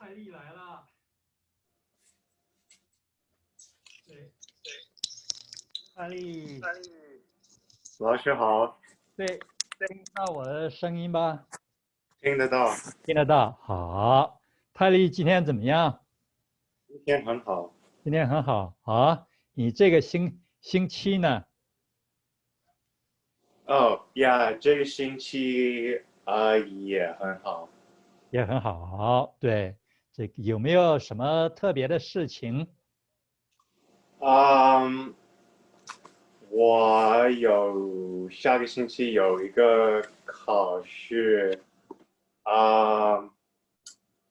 泰利来了。对，泰利，老师好，对，听到我的声音吧？听得到，听得到。好，泰利今天怎么样？今天很好。今天很好。好，你这个星期呢？哦呀，这个星期也很好。也很好。对，这个有没有什么特别的事情？嗯，我有下个星期有一个考试。啊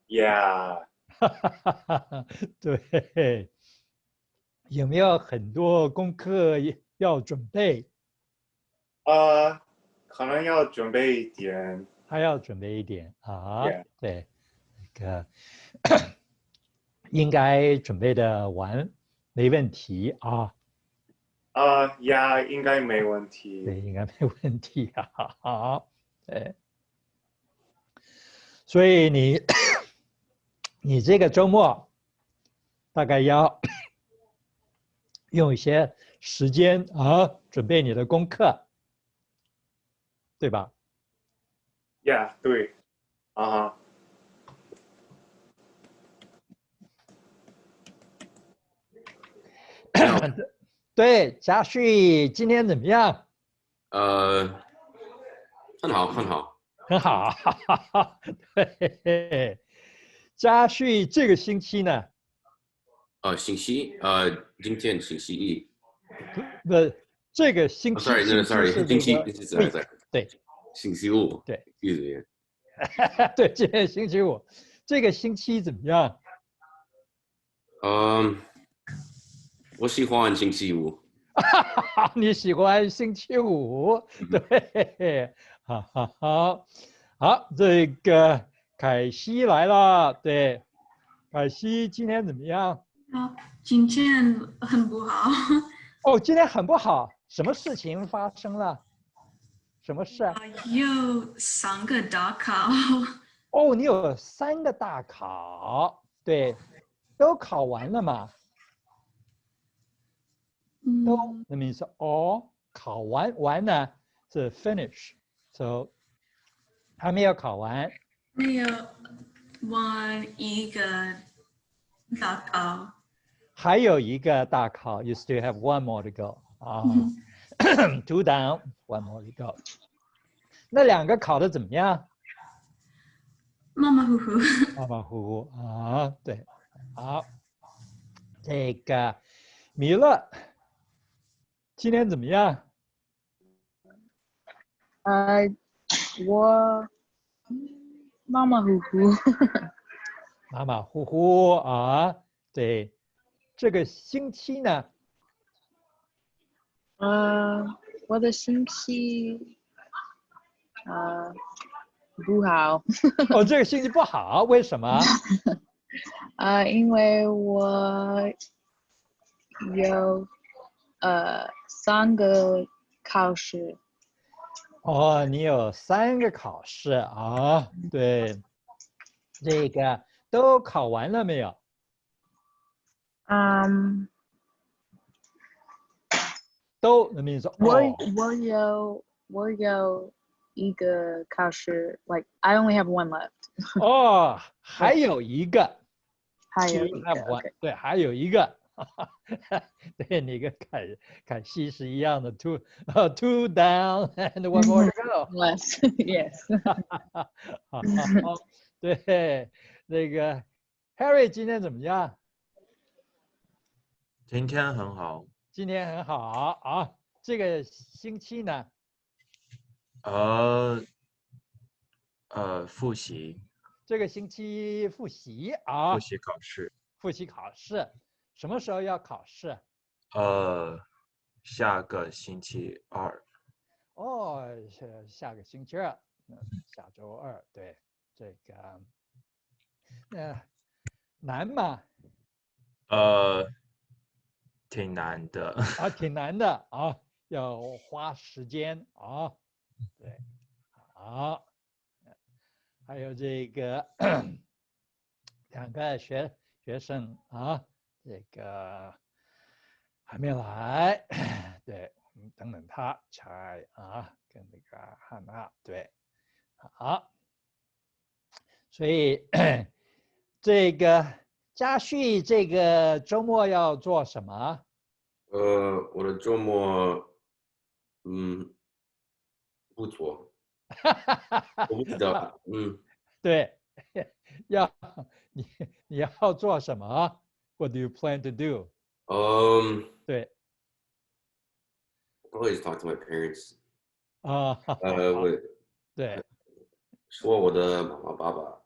呀，哈哈哈哈，对，有没有很多功课要准备？可能要准备一点。还要准备一点啊？Yeah，对，那个应该准备的完，没问题啊。呀，应该没问题。对，应该没问题啊。好，对，所以你这个周末大概要用一些时间啊，准备你的功课，对吧？呀，对，啊你好，对，嘉旭今天怎么样？很好，很好。很好，哈哈哈。对，嘉旭这个星期呢，今天星期一。不，这个星期 Sorry，是星期这个 week，对星期五。对，对，对，今天星期五，这个星期怎么样？我喜欢星期五。你喜欢星期五？对，好，这个凯西来了，对，凯西今天怎么样？今天很不好。哦，今天很不好，什么事情发生了？什么事啊？有3个大考。哦，你有3个大考，对，都考完了吗？都，那 means all 考完呢是 finish，so 还没有考完。没有完一个大考。还有一个大考 ，you still have one more to go 啊，two down, one more to go。那2个考的怎么样？马马虎虎。马马虎虎啊，对，好，这个米勒今天怎么样？我马马虎虎。马马虎虎啊，对，这个星期呢？我的星期不好。哦，这个星期不好，为什么？因为我有3个考试。哦，你有3个考试啊？对，这个都考完了没有？都，那 means 我有一个考试 ，like I only have one left。哦，还有一个，还有一个 ，okay，对，还有一个，对，你跟凯西是一样的，two down and one more to go。less yes。好，对，那个 Harry 今天怎么样？今天很好。今天很好啊，这个星期呢？复习。这个星期复习啊。复习考试。复习考试，什么时候要考试？下个星期二。哦，下个星期二，下周二，对，这个，难吗？挺难的。啊，挺难的啊，要花时间啊，对，好，还有这个2个学生啊，这个还没来，对，我们等等他才啊，跟那个汉娜，对，好，所以这个嘉旭这个周末要做什么？我的周末，不做，我不知道，对，要你要做什么 ？What do you plan to do？对， always talk to my parents. 啊，我对，说我的妈妈爸爸，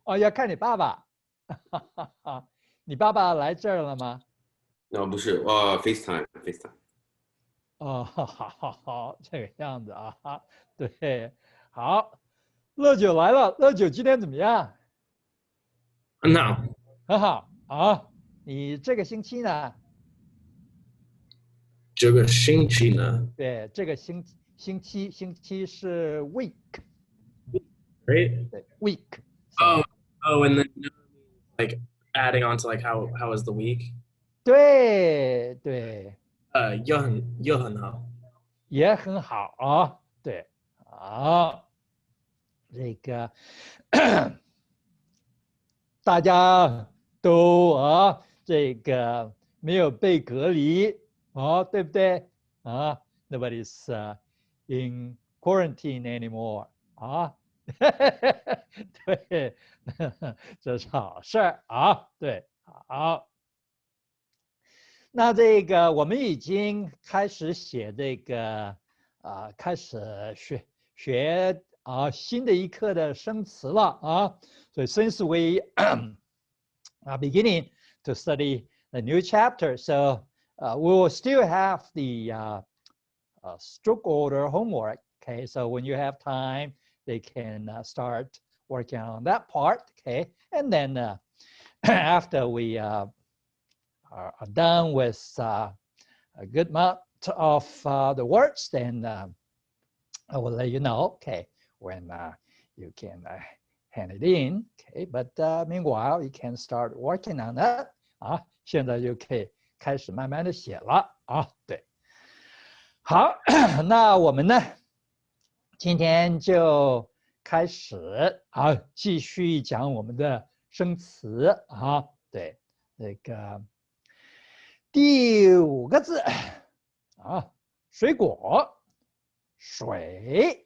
哦，要看你爸爸，你爸爸来这儿了吗？不是，FaceTime。哦，好，这个样子啊，对，好，乐九来了，乐九今天怎么样？很好。很好啊，你这个星期呢？这个星期呢对，这个星期是 week， ，right? 对 week。 And then like adding on to like how was the week? 对对，又很好。也很好啊，对，好，这个大家都这个没有被隔离对不对啊？Nobody's in quarantine anymore 对，这是好事儿对，好。那这个我们已经开始写这个开始学新的一课的生词了所以 since we are beginning to study the new chapter, so we will still have the stroke order homework. Okay, so when you have time, they can start working on that part. Okay, and then after we are done with a good amount of the words, then I will let you know, okay, when you can hand it in, okay, but meanwhile, you can start working on that 现在就可以开始慢慢的写了对，好，那我们呢，今天就开始继续讲我们的生词对，那个第5个字水果，水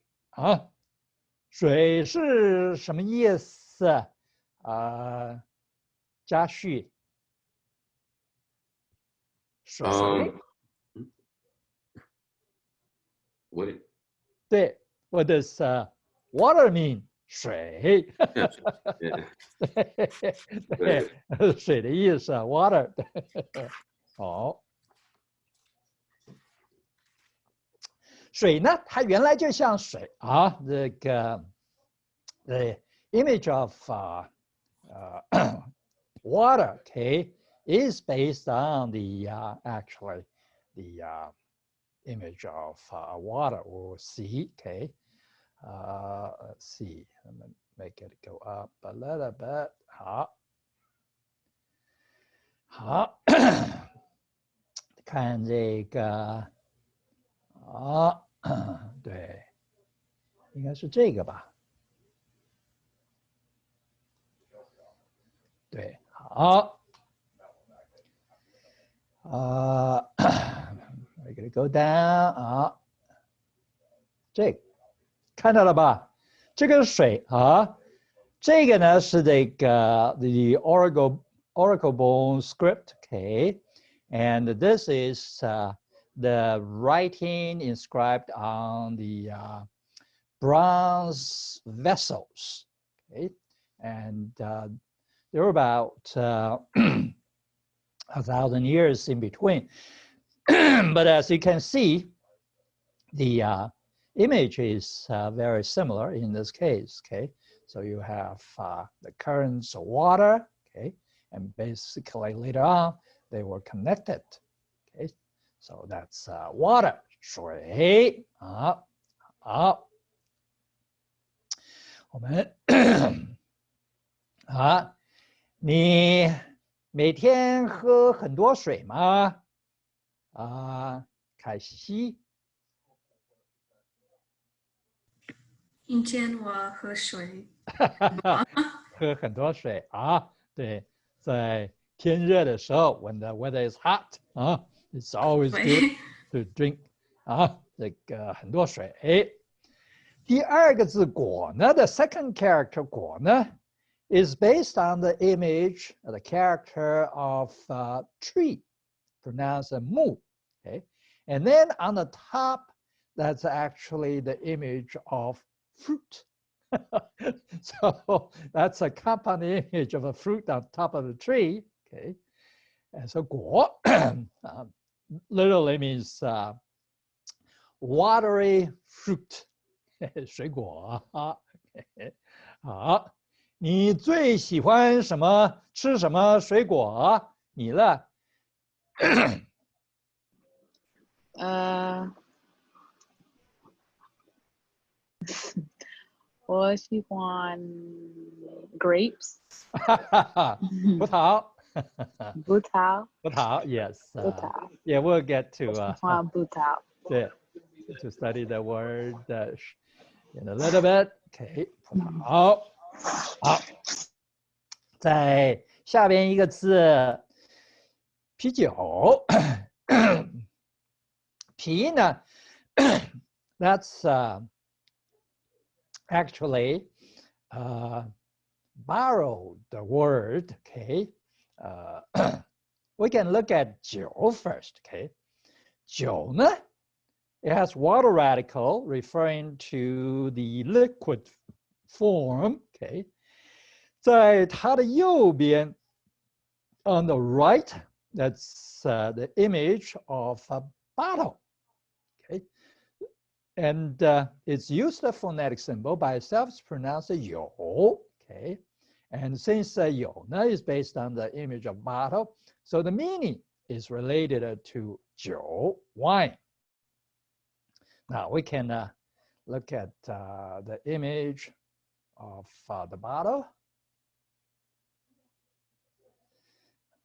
水是什么意思嘉旭，水对 ，What does water mean？ 水对，水的意思water 对，好。水呢，它原来就像水这个 the image of water, okay, is based on the actually the image of water or sea, okay. Let's see, I'm gonna make it go up a little bit. 好，看这个对，应该是这个吧？对，好。We're gonna go down 这个看到了吧？这个是水这个呢是这个 the oracle bone script, okay, and this is the writing inscribed on the bronze vessels, okay, and there were about 1,000 years in between. But as you can see, the image is very similar in this case, okay? So you have the currents of water, okay? And basically later on, they were connected, okay? So that's water, 水好，我们你每天喝很多水吗？凯西。今天我喝水。喝很多水啊，对，在天热的时候 ，when the weather is hot 啊，it's always good to drink 啊，这个很多水。第二个字果呢，the second character 果呢 is based on the image, the character of tree, pronounced mu. Okay, and then on the top, that's actually the image of fruit. So that's a compound image of a fruit on top of the tree. Okay, and so 果 literally means watery fruit. 水果啊。好，你最喜欢什么？吃什么水果？你呢？我喜欢 grapes. 葡萄。葡萄。葡萄 yes. 葡萄。Yeah, we'll get 我 to 喜欢葡萄。对 to study the word in a little bit. Okay, 葡萄。好，在下边一个字，啤酒。啤呢，that's actually borrowed the word. Okay, we can look at 酒 first. Okay, 酒呢 it has water radical referring to the liquid form. Okay, 在它的右边 on the right, that's the image of a bottle. Okay, and it's used a phonetic symbol by itself. It's pronounced 有. Okay, and since 有 is based on the image of bottle, so the meaning is related to 酒 wine. Now we can look at the image of the bottle.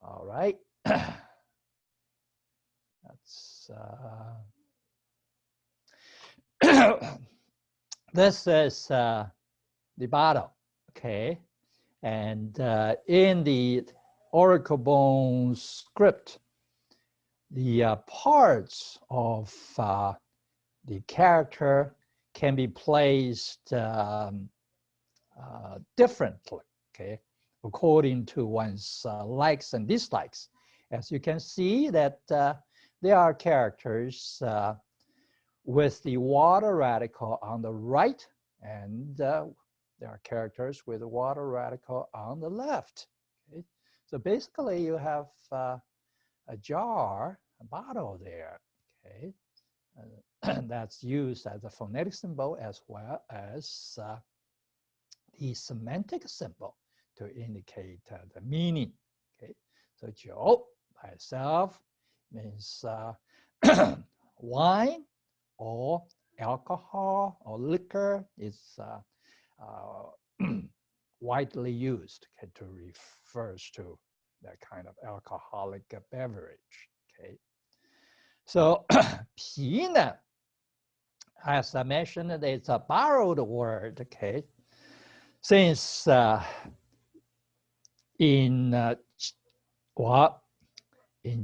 All right. That's this is the bottle, okay, and in the Oracle Bone script, the parts of the character can be placed differently, okay, according to one's likes and dislikes. As you can see that there are characters with the water radical on the right, and there are characters with the water radical on the left. Okay? So basically you have a jar, a bottle there, okay? That's used as a phonetic symbol as well as the semantic symbol to indicate the meaning. Okay, so 酒 by itself means wine or alcohol or liquor is widely used, okay, to refers to that kind of alcoholic beverage. Okay, so 啤呢, as I mentioned, it's a borrowed word. Okay, since in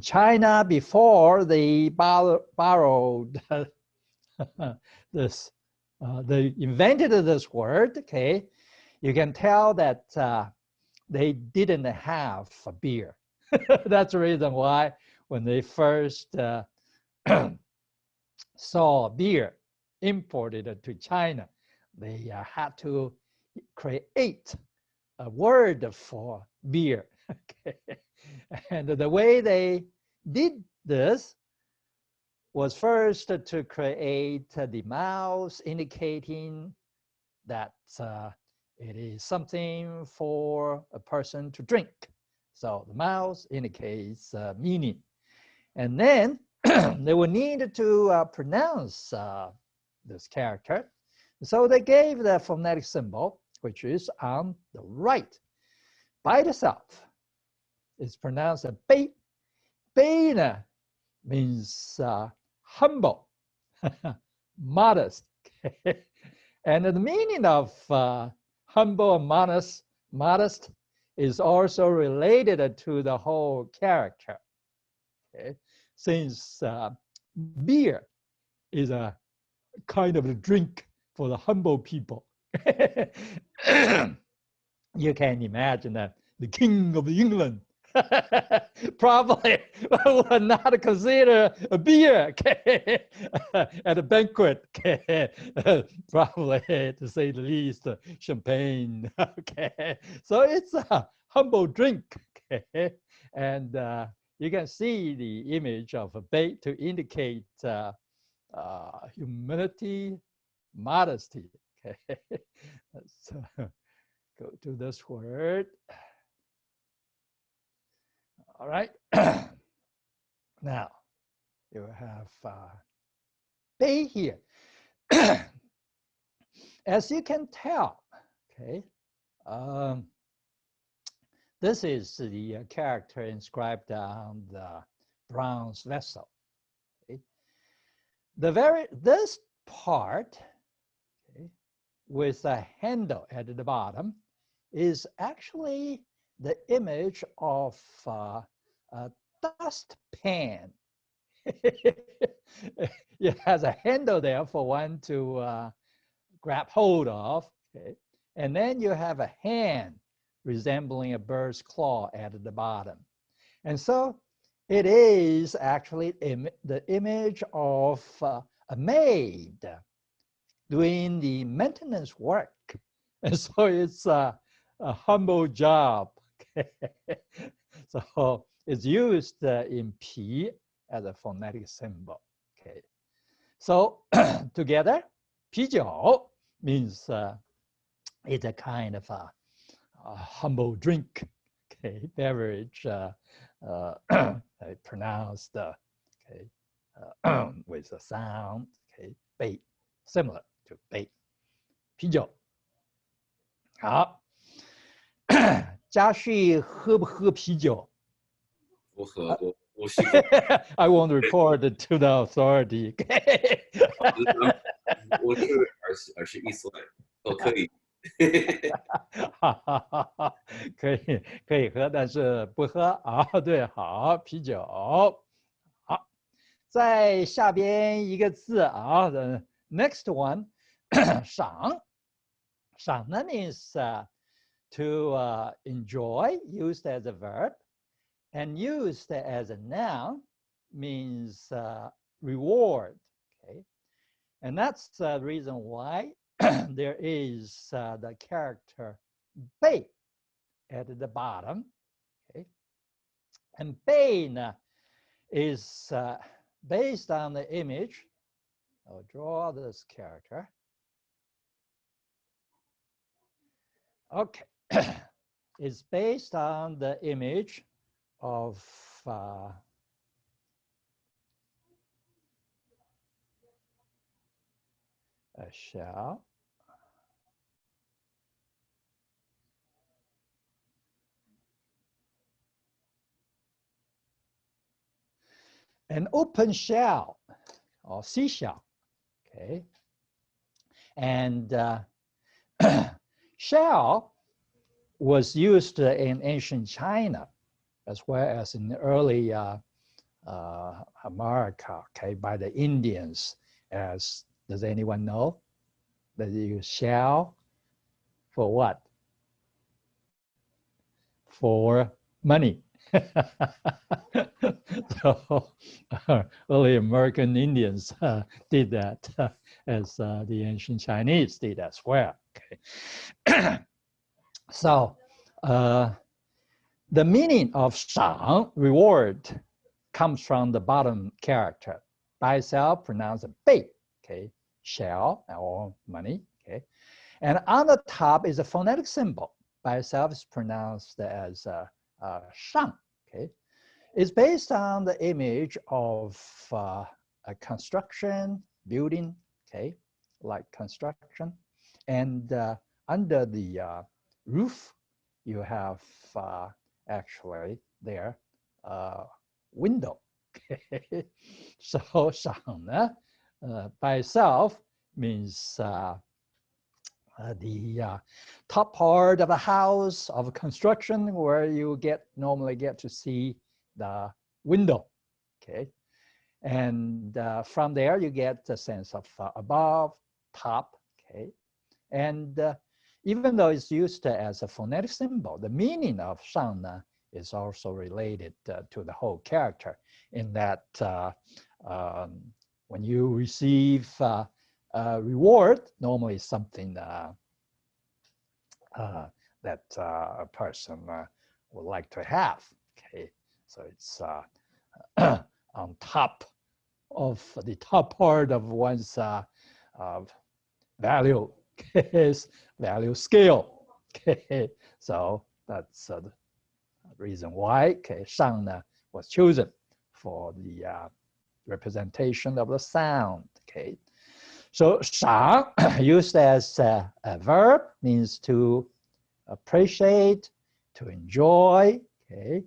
China before they borrowed this, they invented this word. Okay, you can tell that they didn't have a beer. That's the reason why when they first saw beer imported to China, they had to create a word for beer. Okay. And the way they did this was first to create the mouse, indicating that it is something for a person to drink. So the mouse indicates meaning. And then they would need to pronounce this character. So they gave the phonetic symbol, which is on the right. by itself is pronounced a bei. Bei means humble, modest. And the meaning of humble and modest is also related to the whole character. Okay? Since beer is a kind of a drink for the humble people. You can imagine that the king of England probably would not consider a beer at a banquet. Probably, to say the least, champagne. So it's a humble drink. And you can see the image of a bait to indicate humility, modesty. Let's go to this word. All right. Now, you have bei here. As you can tell, okay, this is the character inscribed on the bronze vessel. Okay. This part, okay, with a handle at the bottom is actually the image of a dustpan. It has a handle there for one to grab hold of. Okay? And then you have a hand resembling a bird's claw at the bottom. And so it is actually the image of a maid doing the maintenance work. And so it's a humble job. So it's used in P as a phonetic symbol. Okay. So together, 啤酒 means it's a kind of a humble drink, okay, beverage, pronounced okay, with a sound, okay, 杯 similar to 杯 啤酒。好，嘉旭喝不喝啤酒？我喝，我喜欢。I won't report it to the authority. 我是21岁，我可以。可以喝，但是不喝啊。对，好，啤酒。好，在下边一个字啊 ，the next one， 赏。赏呢 means to enjoy, used as a verb, and used as a noun means reward. Okay, and that's the reason why there is the character 被 at the bottom. Okay, and 被 is based on the image. I'll draw this character. Okay, it's based on the image of a shell. An open shell or seashell, okay? And shell was used in ancient China as well as in early America, okay, by the Indians. As does anyone know? They use shell for what? For money. So early American Indians did that as the ancient Chinese did as well. Okay. So the meaning of 赏 reward comes from the bottom character. By itself pronounced 被, okay, shell or money, okay. And on the top is a phonetic symbol. By itself is pronounced as 上, okay. It's based on the image of a construction, building, okay, like construction. And under the roof, you have actually there window. Okay. So 赏呢 by itself means the top part of a house of construction where you normally get to see the window. Okay. And from there you get the sense of above, top. Okay. And even though it's used as a phonetic symbol, the meaning of 上呢 is also related to the whole character, in that when you receive a reward, normally something that a person would like to have. Okay, so it's on top of the top part of one's value is value scale. Okay, so that's the reason why 上 was chosen for the representation of the sound. Okay, so 赏 used as a verb means to appreciate, to enjoy. Okay,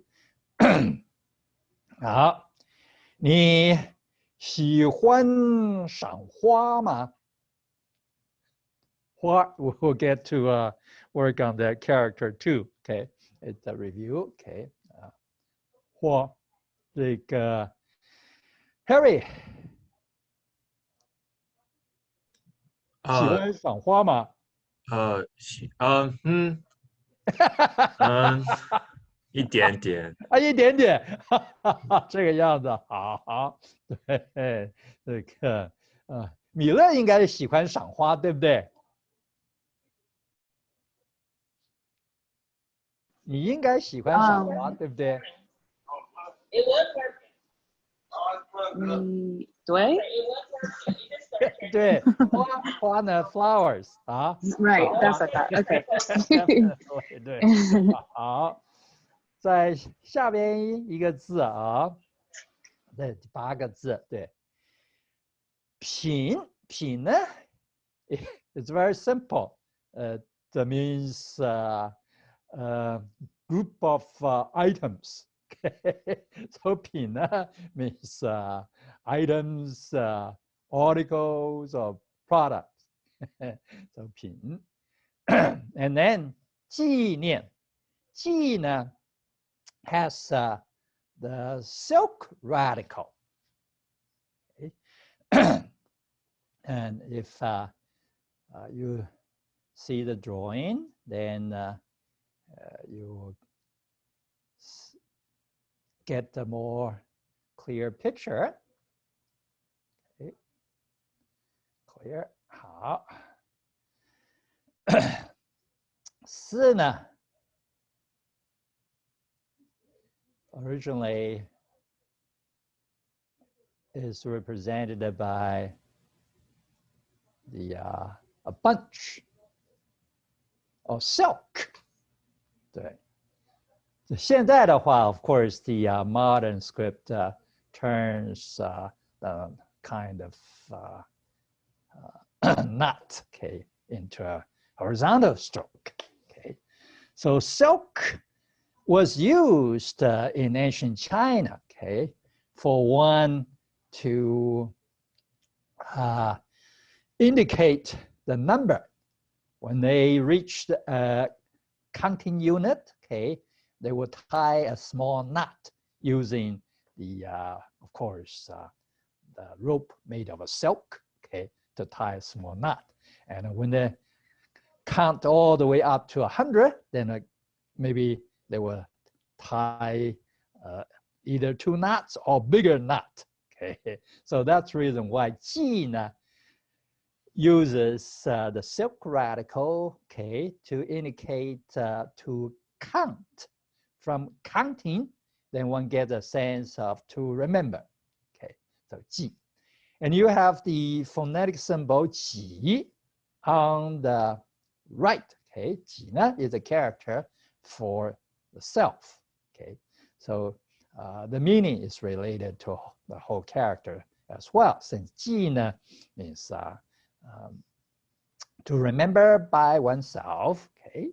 好，你喜欢赏花吗？花 we'll get to work on that character too. Okay, it's a review. Okay, 花这个 Harry 喜欢赏花吗？一点点。一点点，这个样子，好，对，这个米勒应该喜欢赏花，对不对？你应该喜欢赏花，对不对？对。对，花呢 ，flowers 啊。Right, that's what that. Okay. 对，好，在下边一个字啊，对，8个字，对。品呢 ，it's very simple. That means group of items. Okay. So 品呢 means items, articles or products. So 品 and then 纪念 纪呢 has the silk radical. Okay. And if you see the drawing, then you get a more clear picture. Okay. Clear. 好。四呢 originally is represented by the a bunch of silk. 对，现在的话 of course the modern script turns the kind of knot, okay, into a horizontal stroke. Okay, so silk was used in ancient China, okay, for one to indicate the number. When they reached a counting unit, okay, they would tie a small knot using the, of course, the rope made of a silk, okay, to tie a small knot. And when they count all the way up to 100, then maybe they will tie either 2 knots or bigger knot. Okay, so that's the reason why 纪 uses the silk radical, okay, to indicate to count. From counting, then one gets a sense of to remember. Okay, so 纪. And you have the phonetic symbol 己 on the right. Okay, 己 is a character for the self. Okay, so the meaning is related to the whole character as well, since 纪 means to remember by oneself. Okay,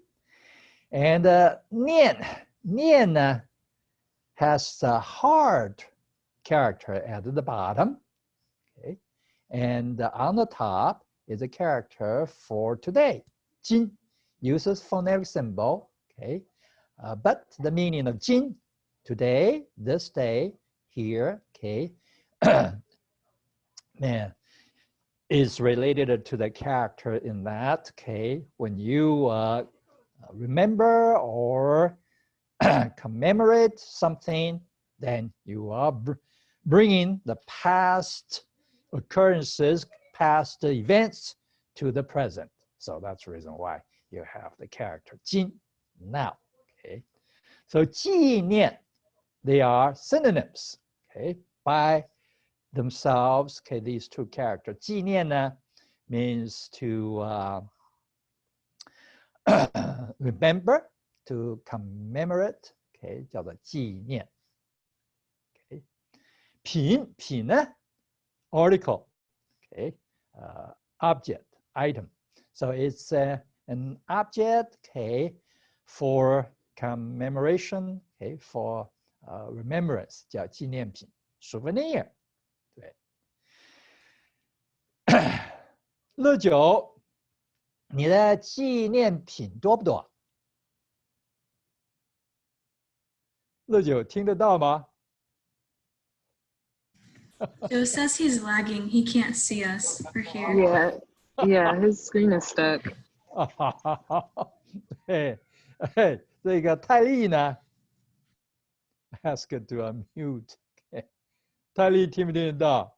And 念 has a hard character at the bottom, okay? And on the top is a character for today. 今 uses phonetic symbol, okay? But the meaning of 今, today, this day, here, okay, man, is related to the character in that, okay? When you remember or commemorate something, then you are bringing the past occurrences, past events to the present. So that's the reason why you have the character 今 now, okay? So 纪念, they are synonyms, okay, by themselves, okay, these two characters. 纪念 means to remember, to commemorate, okay, 叫做纪念. Okay. 品 article, okay, object, item. So it's an object, okay, for commemoration, okay, for remembrance, 叫纪念品 souvenir. 对。乐九，你的纪念品多不多？乐九听得到吗？ Joe says he's lagging. He can't see us or hear. Yeah, yeah, his screen is stuck. 对，这个泰利呢 ？Ask to unmute. 泰利听不听得到？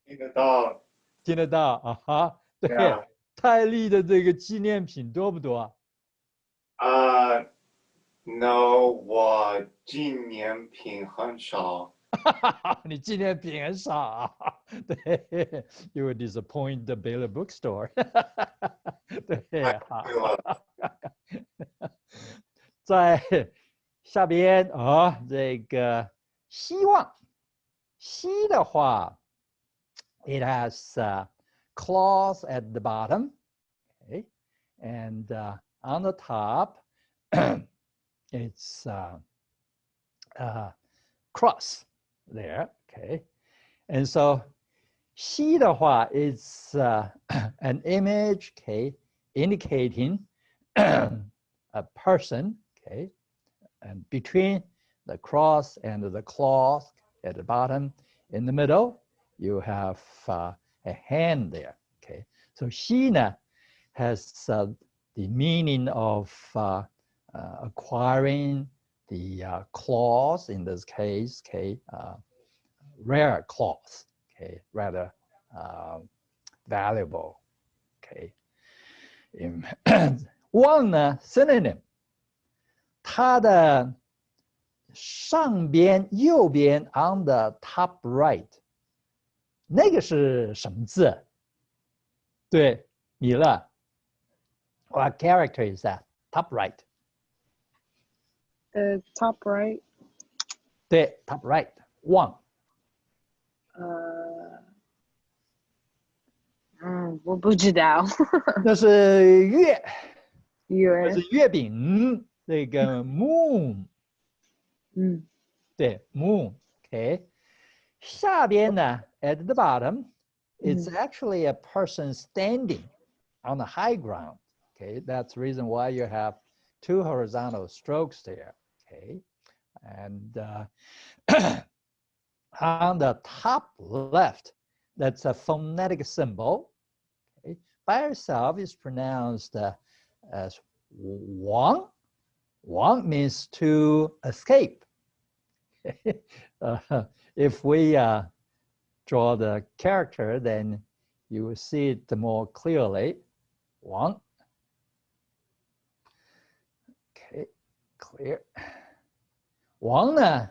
听得到。听得到啊哈。对， Yeah. 泰利的这个纪念品多不多？ No， 我纪念品很少。你纪念品很少啊。对 ，You will disappoint the Baylor bookstore 对，好。在下边啊，这个希望，希的话 ，it has claws at the bottom, okay, and on the top, it's cross there, okay, and so 希的话 is an image, okay, indicating a person, okay, and between the cross and the claws at the bottom, in the middle, you have a hand there, okay. So 希呢 has the meaning of acquiring the claws, in this case, okay, rare claws, okay, rather valuable, okay. 望呢 synonym, 它的上边右边 on the top right, 那个是什么字？对，你了。What character is that? Top right. The top right. 对 ，top right. 望。我不知道。那是月，月。那是月饼。这个 moon. 对 moon. Okay. 下边呢 at the bottom, it's actually a person standing on the high ground. Okay, that's the reason why you have two horizontal strokes there. Okay, and on the top left, that's a phonetic symbol. Okay, by itself is pronounced as Wang. Wang means to escape. If we draw the character, then you will see it more clearly. Wang. Okay, clear. Wang呢,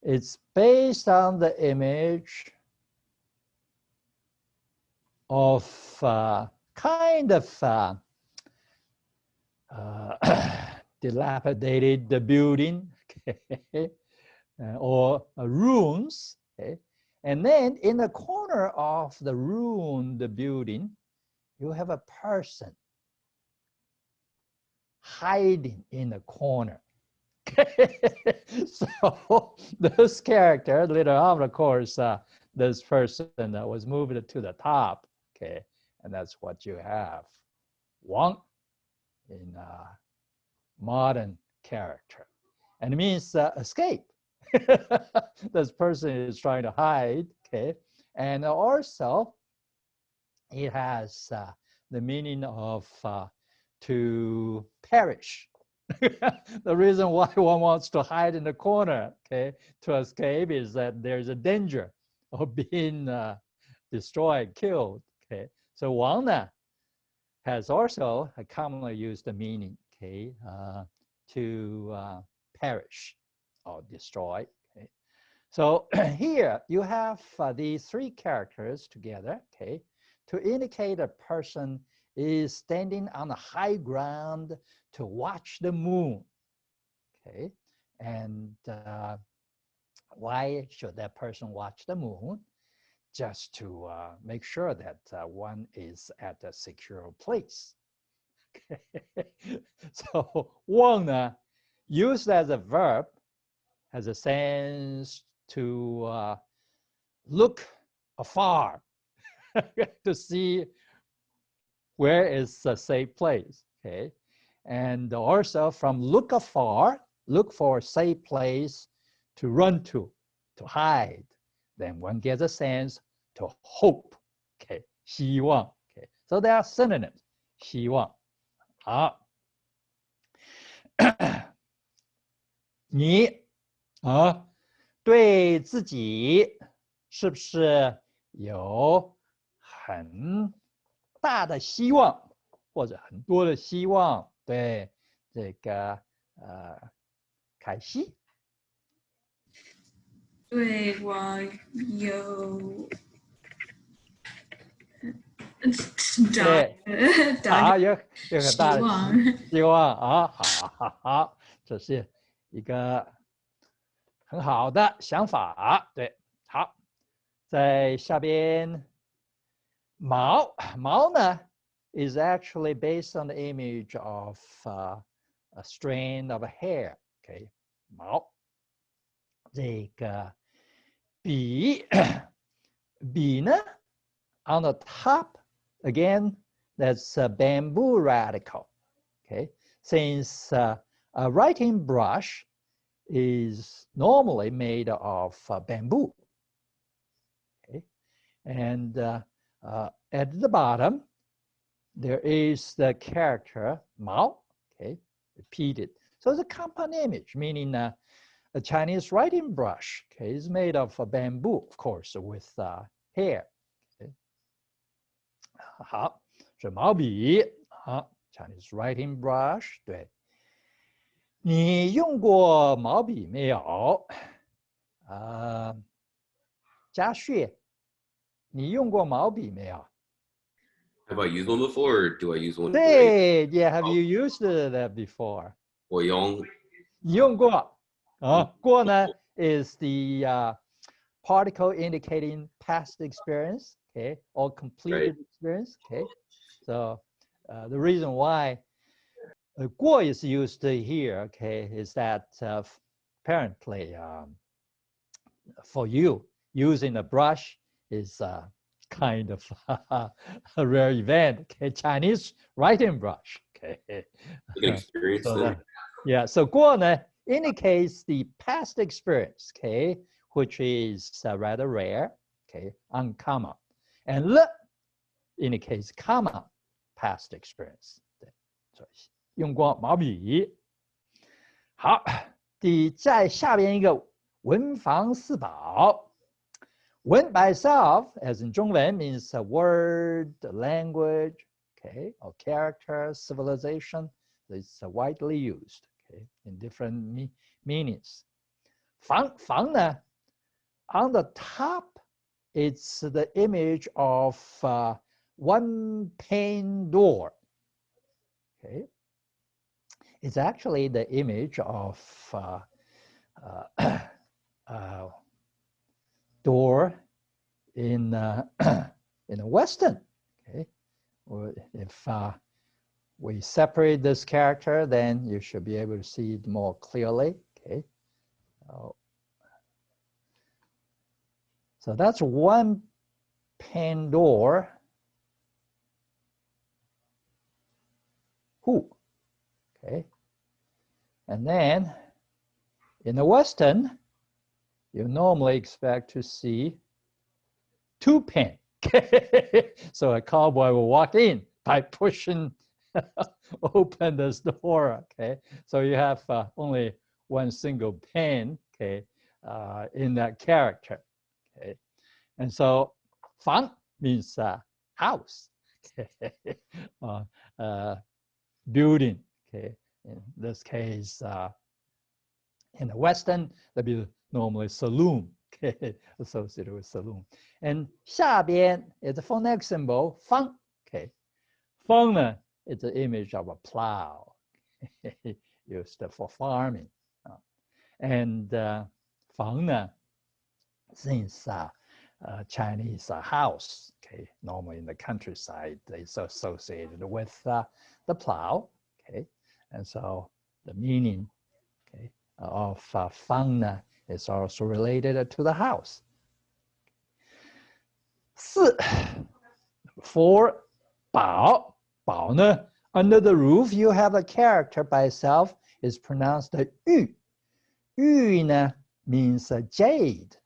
it's based on the image of kind of dilapidated building, okay, or ruins, okay, and then in the corner of the ruined building, you have a person hiding in the corner. So this character later on, of course, this person was moved to the top. Okay, and that's what you have. Wang in modern character, and it means escape. This person is trying to hide. Okay, and also it has the meaning of to perish. The reason why one wants to hide in the corner, okay, to escape is that there's a danger of being destroyed, killed. Okay, so Wang ne has also a commonly used meaning, okay, to perish or destroy. Okay, so here you have these three characters together, okay, to indicate a person is standing on the high ground to watch the moon. Okay, and why should that person watch the moon? Just to make sure that one is at a secure place. Okay. So Wang ne, used as a verb, has a sense to look afar to see where is a safe place. Okay, and also from look afar, look for a safe place to run to hide. Then one gets a sense to hope. Okay, 希望. Okay, so they are synonyms. 希望. 好，你对自己是不是有很大的希望，或者很多的希望？对这个凯西，对我有对大有很大的希望。希望啊，好，这是一个很好的想法。对，好，在下边毛呢 is actually based on the image of a strand of hair. Okay, 毛。这个笔呢 on the top again, that's a bamboo radical. Okay, since a writing brush is normally made of bamboo. Okay, and at the bottom there is the character 毛. Okay, repeated. So it's a compound image, meaning a Chinese writing brush. Okay, is made of bamboo, of course, with hair. Okay. 好，是毛笔啊 ，Chinese writing brush。对，你用过毛笔没有？嘉旭，你用过毛笔没有？ Have I used one before, or do I use one? 对 ，Yeah, have you used that before? 我用你用过啊？过呢 is the particle indicating past experience, okay, or completed experience, okay. So the reason why 过 is used here, okay, is that apparently for you using a brush is kind of a rare event. Okay, Chinese writing brush. Okay, an experience. So yeah, so 过呢 indicates the past experience, okay, which is rather rare, okay, uncommon, and 了 indicates common past experience. 对，所以用过毛笔。好，在下边一个文房四宝。文 by itself, as in 中文 means a word, a language, okay, or character, civilization. It's widely used, okay, in different meanings. 房呢 on the top, it's the image of one pane door. Okay, it's actually the image of door in in the Western. Okay, or if we separate this character, then you should be able to see it more clearly. Okay. So that's one pen door. Who? Okay. And then in the Western, you normally expect to see two pen. So a cowboy will walk in by pushing open this door. Okay. So you have only one single pen. Okay. In that character. Okay. And so 房 means house. Okay. Building. Okay. In this case, in the Western, that'd be normally saloon. Okay. Associated with saloon. And 下边 is a phonemic symbol 方. Okay. 方 呢 is the image of a plow used for farming. And 房 呢 since Chinese house, okay, normally in the countryside, it's associated with the plow, okay, and so the meaning, okay, of 房 呢 is also related to the house. 4 for 宝 宝 呢 under the roof you have a character by itself is pronounced 玉 玉 呢 means jade,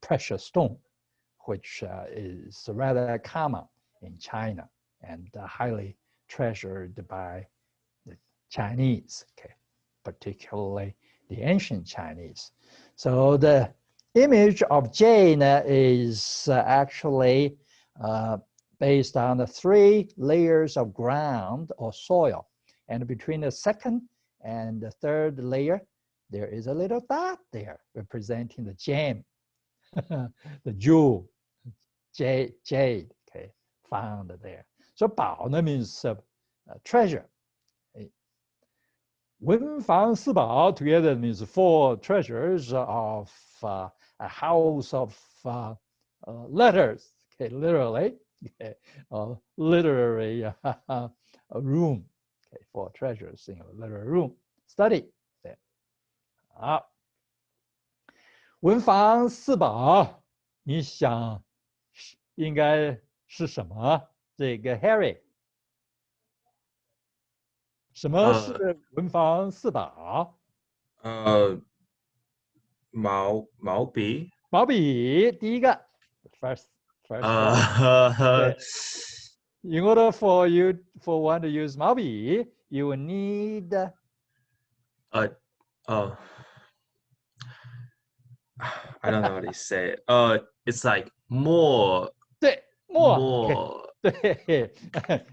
precious stone, which is rather common in China and highly treasured by the Chinese, okay, particularly the ancient Chinese. So the image of jade is actually based on the 3 layers of ground or soil. And between the second and the third layer, there is a little dot there representing the gem, the jewel, jade, okay, found there. So 宝 means treasure. 文房四宝 together means 4 treasures of a house of letters, okay, literally, okay, literary a room, okay, 4 treasures in a literary room. Study. 好，文房四宝，你想应该是什么？这个 Harry， 什么是文房四宝？毛笔。毛笔，第一个 first one. In order for one to use 毛笔 you will need I don't know how to say it. It's like more. 对 more 对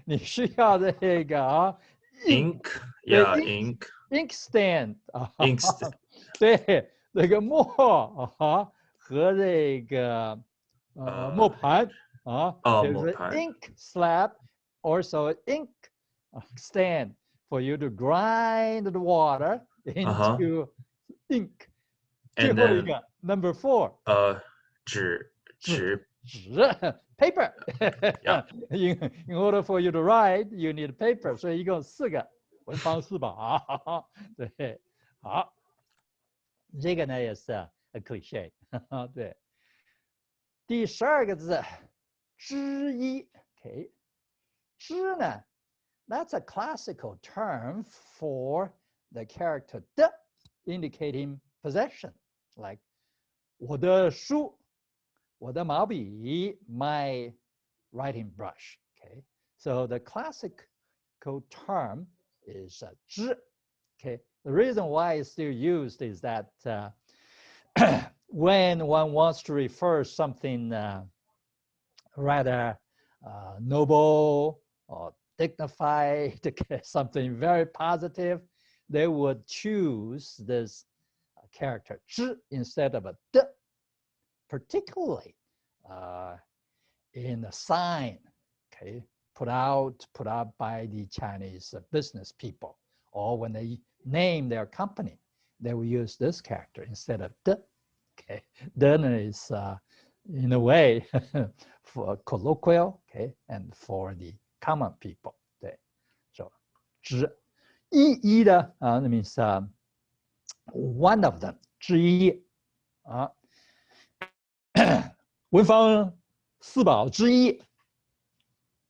你需要这个 ink. 对 Yeah, ink. ink stand Ink stand. 对这个墨和这个磨盘there's 磨 an 盘 ink slab also ink stand for you to grind the water into ink. And 最后一 then 个 number 4纸 paper. Yeah. In order for you to write, you need paper. 所以一共4个文房四宝。对，好，这个呢也是 a cliché 对，第12个字之一 ，OK， 之呢 ，that's a classical term for the character 的 indicating possession, like 我的书。我的毛笔 my writing brush. Okay, so the classical term is 之. Okay, the reason why it's still used is that when one wants to refer something rather noble or dignified, something very positive, they would choose this character 之 instead of a 的. Particularly in a sign, okay, put out by the Chinese business people, or when they name their company, they will use this character instead of 的. Okay, 的 is in a way for colloquial, okay, and for the common people. 对，之一的that means one of them 之一啊。文房四宝之一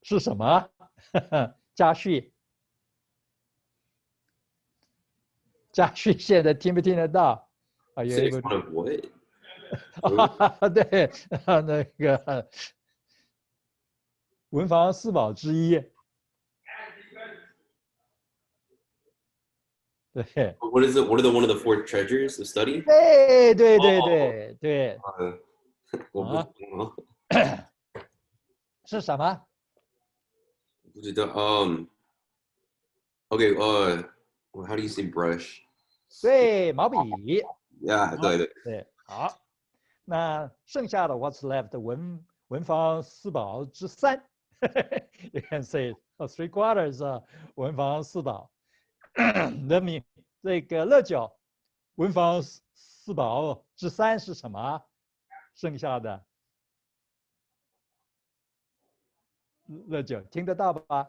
是什么？嘉旭，嘉旭现在听不听得到？啊，有 Six one of what? 对，那个文房四宝之一。对， What is it? What are the one of the four treasures of study? 对，我不知道。是什么？不知道。Okay. How do you say brush? 对，毛笔。Yeah. 对，好。那剩下的 what's left 文房四宝之三，you can say three quarters 文房四宝。那么这个乐九文房四宝之三是什么？剩下的乐九听得到吧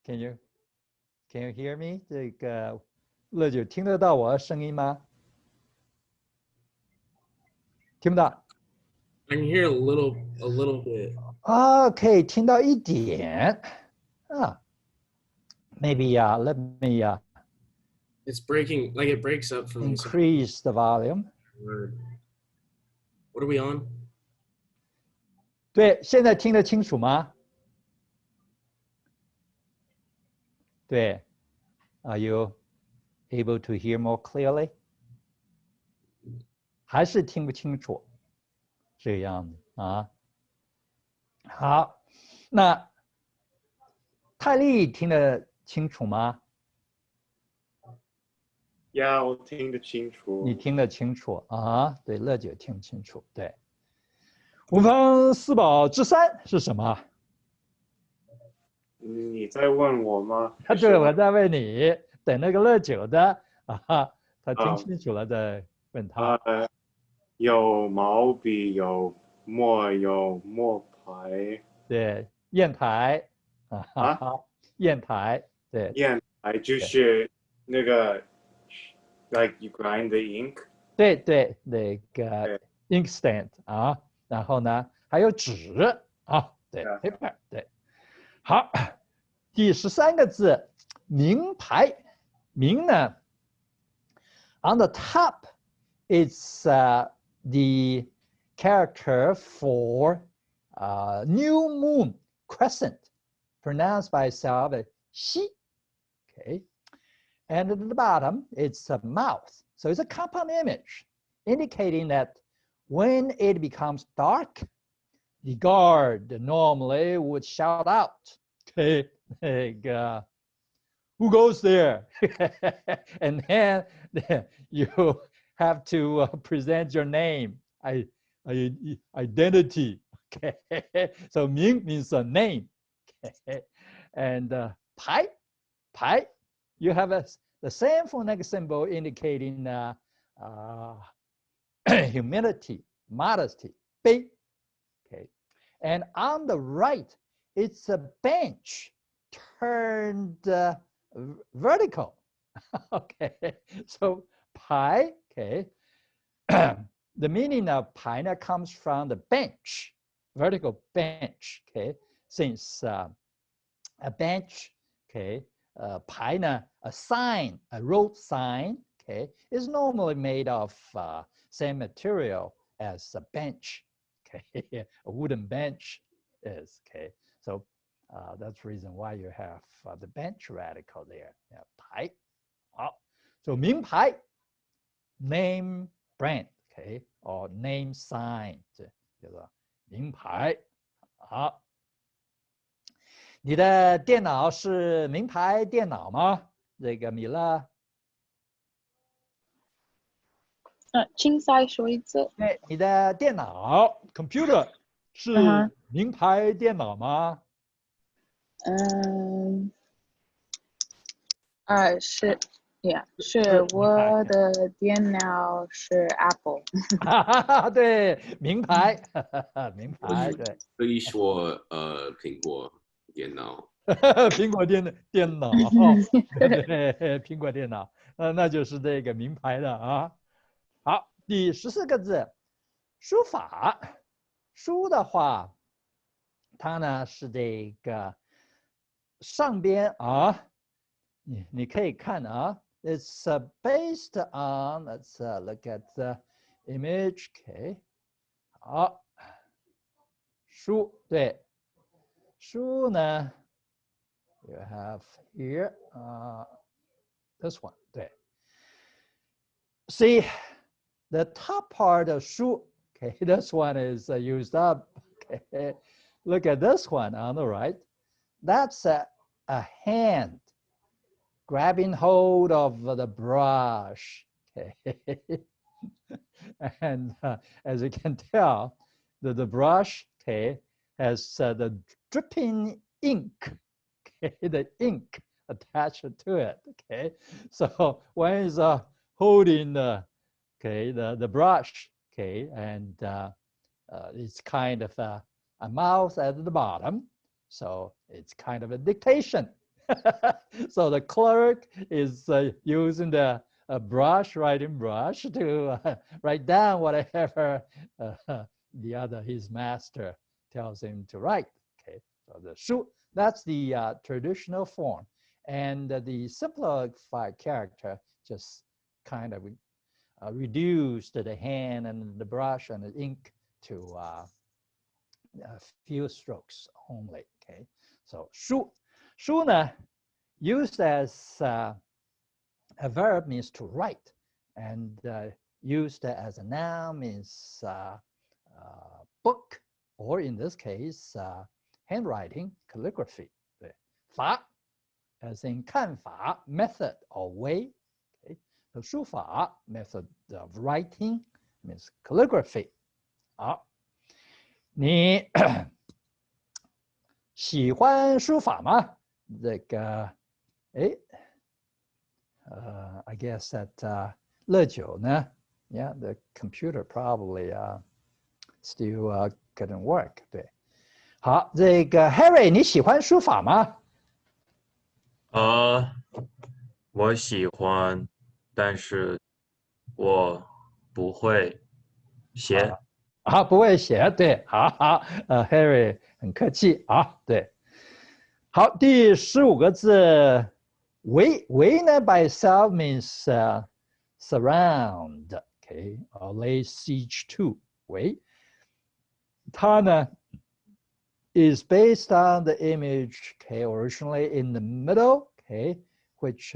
？Can you hear me？ 这个乐九听得到我的声音吗？听不到。I can hear a little bit. 可以听到一点啊。Maybe let me It's breaking, like it breaks up for me. increase the volume. What are we on? 对，现在听得清楚吗？对 ，Are you able to hear more clearly？ 还是听不清楚？这样的啊。好，那泰利听得清楚吗？呀，我听得清楚。你听得清楚啊？对，乐九听不清楚。对，文房四宝之三是什么？你在问我吗？对，我在问你。等那个乐九的啊，他听清楚了再问他。有毛笔，有墨牌。对，砚台砚台，对，砚台就是那个 like you grind the ink。对，那个 inkstand 啊，然后呢还有纸啊，对 paper 对。好，第13个字，名牌，名呢 on the top it's the character for new moon crescent pronounced by itself as xi. Okay. And at the bottom, it's a mouth. So it's a compound image indicating that when it becomes dark, the guard normally would shout out, okay, like, who goes there? And then you have to present your name, identity. Okay, so Ming means a name. Okay, and Pai, you have the same phonetic symbol indicating humility, modesty. Bei. Okay, and on the right, it's a bench turned vertical. Okay, so Pai. Okay, the meaning of Pai comes from the bench, vertical bench. Okay, since a bench, okay, Pai a sign, a road sign, okay, is normally made of same material as a bench. Okay, a wooden bench is. Okay, so that's the reason why you have the bench radical there. Yeah, 牌，好 ，so 名牌 name brand, okay, or name sign 这叫做名牌。好，你的电脑是名牌电脑吗？这个米勒？请再说一次。对，你的电脑 computer 是名牌电脑吗？是。Yeah，是我的电脑是 Apple。对，名牌，名牌，对，可以说苹果电脑。苹果电脑，对，苹果电脑，那就是这个名牌的啊。好，第14个字，书法。书的话，它呢是这个上边啊，你可以看啊 ，it's based on let's look at the image, OK， 好，书对，书呢 ，you have here this one 对。See, the top part of 书 okay, this one is used up. Okay, look at this one on the right. That's a hand grabbing hold of the brush. Okay, and as you can tell, the brush okay has the dripping ink. Okay, the ink attached to it. Okay, so one is holding the the brush. Okay, and it's kind of a mouth at the bottom, so it's kind of a dictation. So the clerk is using the writing brush to write down whatever his master tells him to write. Okay, so the 书 that's the traditional form, and the simplified character just kind of reduced the hand and the brush and the ink to a few strokes only. Okay, so 书 书呢 used as a verb means to write, and used as a noun means book, or in this case handwriting, calligraphy. 对，法 as in 看法 method or way. Okay, so 书法 method of writing means calligraphy. 好，你喜欢书法吗？这个，哎。I guess that 乐久呢 yeah, the computer probably still couldn't work. 对，好，这个 Harry 你喜欢书法吗？我喜欢，但是我不会写。不会写，对，好，Harry 很客气啊，对，好，第15个字。围呢 by itself means surround, okay, or lay siege to. 围，它呢 is based on the image, okay, originally in the middle, okay, which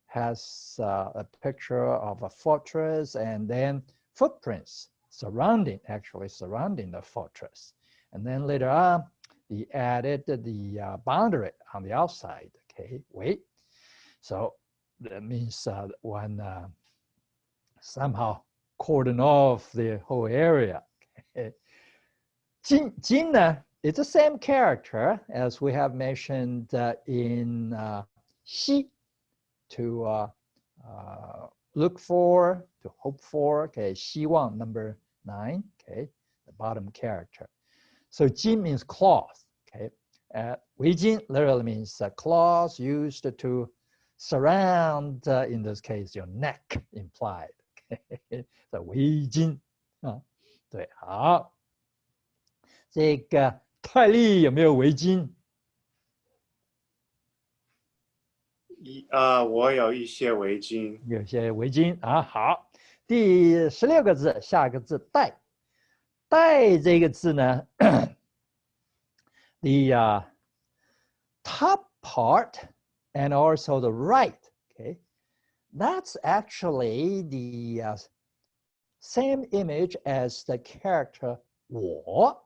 has a picture of a fortress and then footprints surrounding the fortress, and then later on, they added the boundary on the outside. Okay, 围。So that means one somehow cordon off the whole area. Jin is the same character as we have mentioned in Xi, to look for, to hope for. Okay, 希望 number 9. Okay, the bottom character. So Jin means cloth. Okay, 围巾 literally means cloth used to surround, in this case, your neck implied. So 围巾啊，对，好。这个泰利有没有围巾？我有一些围巾。有些围巾啊。好，第16个字，下一个字带。带这个字呢，the top part and also the right. Okay, that's actually the same image as the character 我。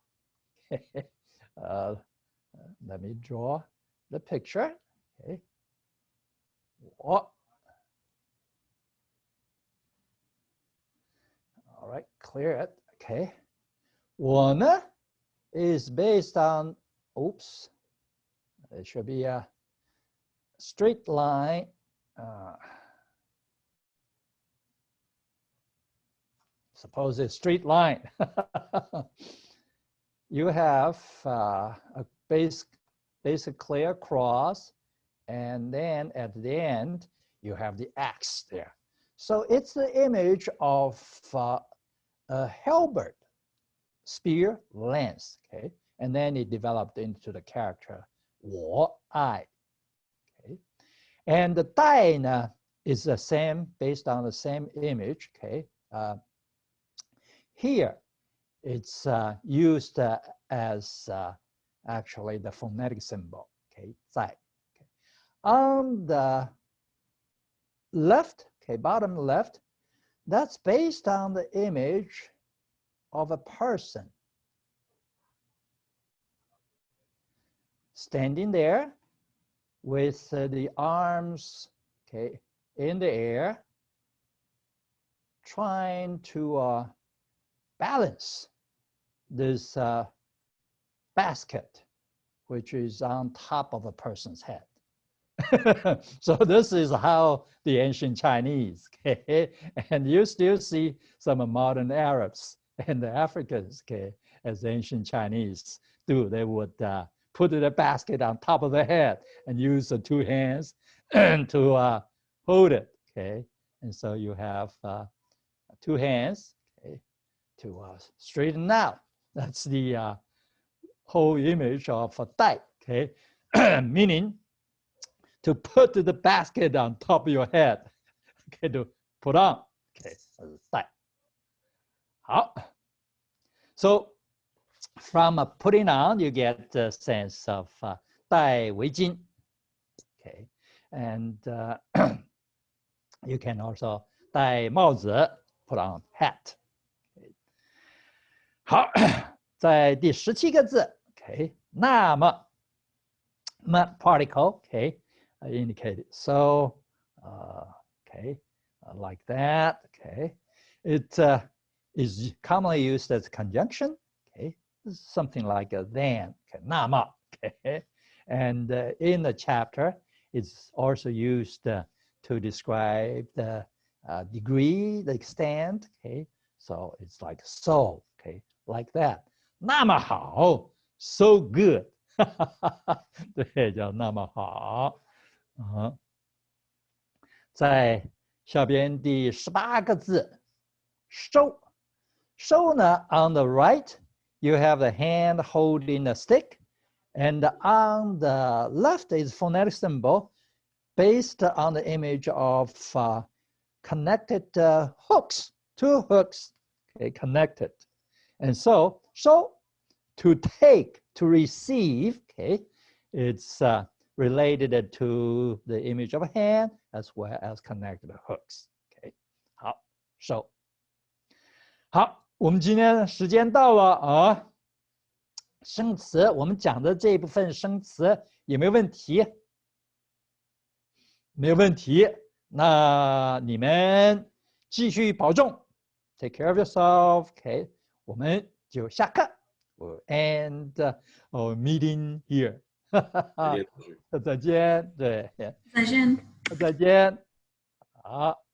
Let me draw the picture. Okay, 我。All right, clear it. Okay, 我呢 is based on, oops, it should be a straight line. suppose a straight line. You have a basically a cross, and then at the end, you have the X there. So it's the image of a halberd, spear, lance, okay? And then it developed into the character 我爱, okay? And the 带 is the same, based on the same image, okay? Here, it's used as actually the phonetic symbol, okay? 在. Okay. On the left, okay, bottom left, that's based on the image of a person standing there with the arms, okay, in the air, trying to balance this basket, which is on top of a person's head. So this is how the ancient Chinese, okay, and you still see some modern Arabs and the Africans, okay, as ancient Chinese do. They would put the basket on top of the head and use the two hands to hold it, okay, and so you have two hands, okay, to straighten out. That's the whole image of a 带, okay, meaning to put the basket on top of your head, okay, to put on, okay, 带. 好. So from putting on, you get the sense of 戴围巾, okay, and you can also 戴帽子, put on hat. Okay. 好，在第17个字 ，okay, 那么 particle, okay, indicated. So, okay, like that, okay. It is commonly used as conjunction, okay, something like a then, okay, 那么, okay. And in the chapter, it's also used to describe the degree, the extent, okay. So it's like so, okay, like that. 那么好, so good. 对，叫那么好。在下边第18个字，收。收呢 on the right, you have the hand holding a stick, and on the left is phonetic symbol based on the image of connected hooks, two hooks, okay, connected. And so, to take, to receive, okay, it's related to the image of a hand as well as connected hooks. Okay, 好，收。好，我们今天时间到了啊。生词，我们讲的这一部分生词有没有问题？没有问题，那你们继续保重 ，take care of yourself. OK， 我们就下课。We'll end our meeting here. 再见，对，再见。再见，好。